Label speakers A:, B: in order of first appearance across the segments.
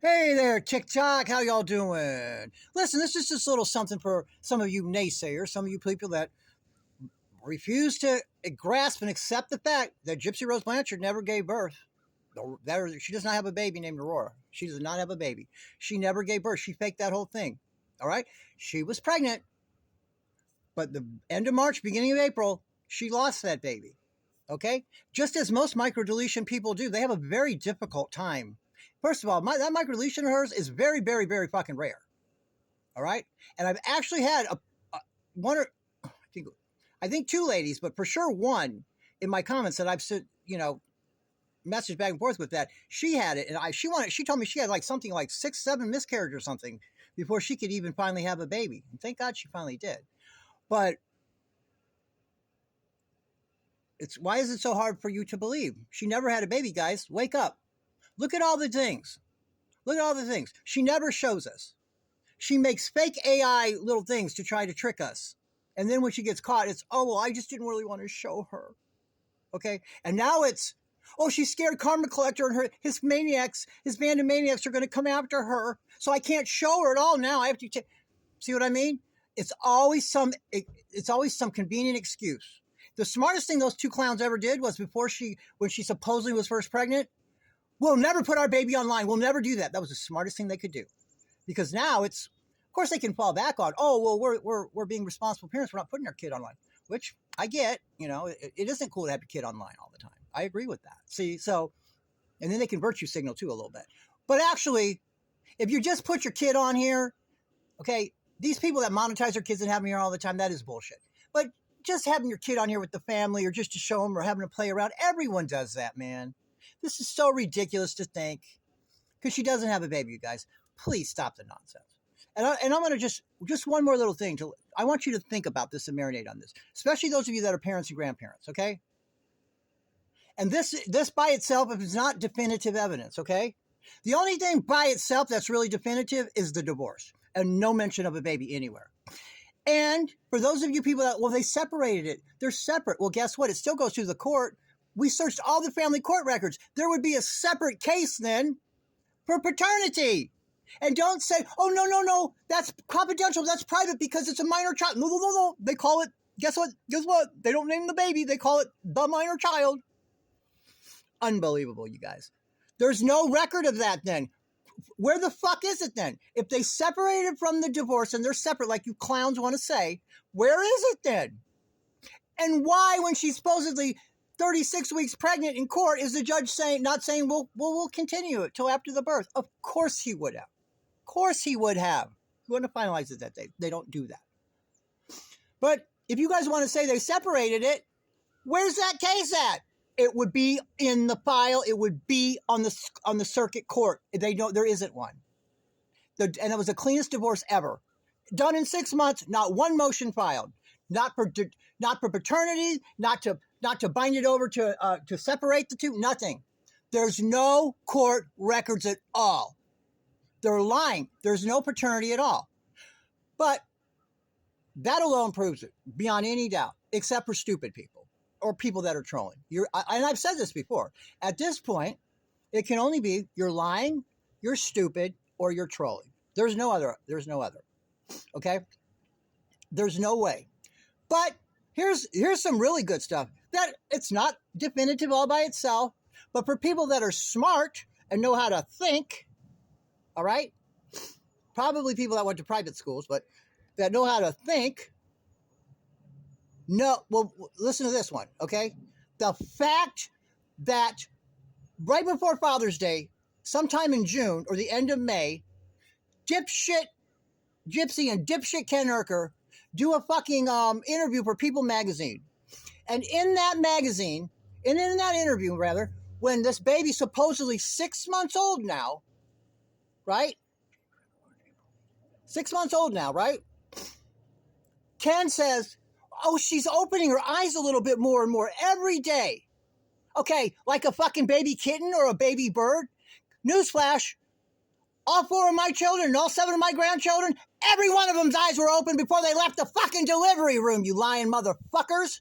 A: Hey there, TikTok. How y'all doing? Listen, this is just a little something for some of you naysayers, some of you people that refuse to grasp and accept the fact that Gypsy Rose Blanchard never gave birth. She does not have a baby named Aurora. She does not have a baby. She never gave birth. She faked that whole thing. All right? She was pregnant, but the end of March, beginning of April, she lost that baby. Okay? Just as most microdeletion people do, they have a very difficult time. First of all, that microdeletion of hers is very, very, very fucking rare. All right? And I've actually had one or I think two ladies, but for sure one in my comments that I've said, messaged back and forth with that. She had it, and she told me she had like something like 6, 7 miscarriages or something before she could even finally have a baby. And thank God she finally did. But why is it so hard for you to believe? She never had a baby, guys. Wake up. Look at all the things. Look at all the things. She never shows us. She makes fake AI little things to try to trick us. And then when she gets caught, it's, oh, well, I just didn't really want to show her. Okay? And now it's, oh, she's scared Karma Collector and his band of maniacs are going to come after her. So I can't show her at all now. I have to see what I mean? It's always some convenient excuse. The smartest thing those two clowns ever did was when she supposedly was first pregnant, we'll never put our baby online. We'll never do that. That was the smartest thing they could do. Because now of course they can fall back on, oh, well, we're being responsible parents. We're not putting our kid online, which I get, it isn't cool to have your kid online all the time. I agree with that. See, and then they can virtue signal too a little bit. But actually, if you just put your kid on here, okay, these people that monetize their kids and have them here all the time, that is bullshit. But just having your kid on here with the family or just to show them or having to play around, everyone does that, man. This is so ridiculous to think. Because she doesn't have a baby, you guys. Please stop the nonsense. And I'm going to just one more little thing. I want you to think about this and marinate on this. Especially those of you that are parents and grandparents, okay? And this by itself is not definitive evidence, okay? The only thing by itself that's really definitive is the divorce. And no mention of a baby anywhere. And for those of you people that, well, they separated it. They're separate. Well, guess what? It still goes through the court. We searched all the family court records. There would be a separate case then for paternity. And don't say, oh, no, that's confidential. That's private because it's a minor child. No. They call it, guess what? They don't name the baby. They call it the minor child. Unbelievable, you guys. There's no record of that then. Where the fuck is it then? If they separated from the divorce and they're separate like you clowns want to say, where is it then? And why, when she's supposedly 36 weeks pregnant in court, is the judge not saying, we'll continue it till after the birth? Of course he would have. Of course he would have. He wouldn't have finalized it that day. They don't do that. But if you guys want to say they separated it, where's that case at? It would be in the file. It would be on the circuit court. There isn't one. And it was the cleanest divorce ever. Done in 6 months, not one motion filed. Not for paternity, not to bind it over to separate the two, nothing. There's no court records at all. They're lying. There's no paternity at all. But that alone proves it, beyond any doubt, except for stupid people or people that are trolling. And I've said this before. At this point, it can only be you're lying, you're stupid, or you're trolling. There's no other. Okay? There's no way. But here's some really good stuff. That it's not definitive all by itself, but for people that are smart and know how to think, all right? Probably people that went to private schools, but that know how to think. No, well, listen to this one, okay? The fact that right before Father's Day, sometime in June or the end of May, dipshit Gypsy and dipshit Ken Urker do a fucking interview for People magazine. And in that magazine, and in that interview, rather, when this baby's supposedly 6 months old now, right? 6 months old now, right? Ken says, oh, she's opening her eyes a little bit more and more every day. Okay, like a fucking baby kitten or a baby bird. Newsflash, all 4 of my children, all 7 of my grandchildren, every one of them's eyes were open before they left the fucking delivery room, you lying motherfuckers.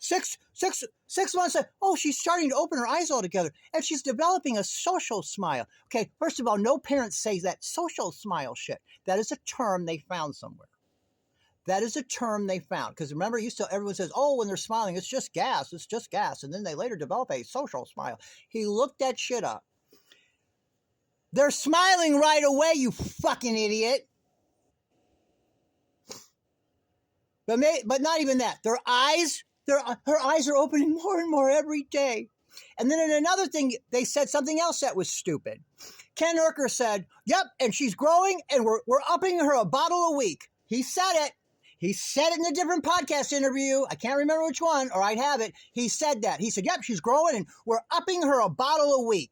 A: Six months. Oh, she's starting to open her eyes altogether, and she's developing a social smile. Okay, first of all, no parents say that social smile shit. That is a term they found somewhere. That is a term they found. Because remember, everyone says, oh, when they're smiling, it's just gas. It's just gas. And then they later develop a social smile. He looked that shit up. They're smiling right away, you fucking idiot. But not even that. Her eyes are opening more and more every day. And then in another thing, they said something else that was stupid. Ken Urker said, yep, and she's growing, and we're upping her a bottle a week. He said it. He said it in a different podcast interview. I can't remember which one, or I'd have it. He said that. He said, yep, she's growing, and we're upping her a bottle a week.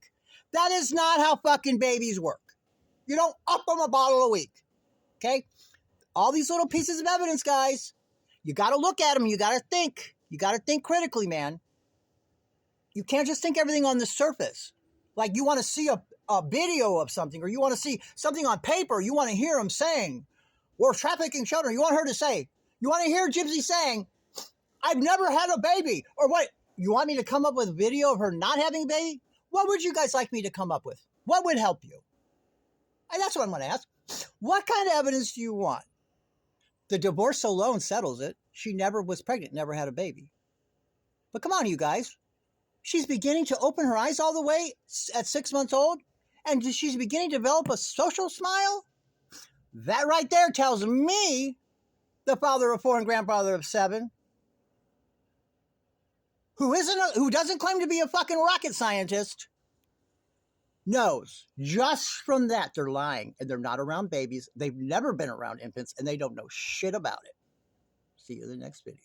A: That is not how fucking babies work. You don't up them a bottle a week, okay? All these little pieces of evidence, guys, you got to look at them. You got to think. You got to think critically, man. You can't just think everything on the surface. Like you want to see a video of something, or you want to see something on paper. You want to hear them saying, we're trafficking children. You want her to say, you want to hear Gypsy saying, I've never had a baby. Or what? You want me to come up with a video of her not having a baby? What would you guys like me to come up with? What would help you? And that's what I'm going to ask. What kind of evidence do you want? The divorce alone settles it. She never was pregnant, never had a baby. But come on, you guys. She's beginning to open her eyes all the way at 6 months old, and she's beginning to develop a social smile. That right there tells me, the father of 4 and grandfather of 7, who doesn't claim to be a fucking rocket scientist, knows just from that they're lying, and they're not around babies. They've never been around infants, and they don't know shit about it. See you in the next video.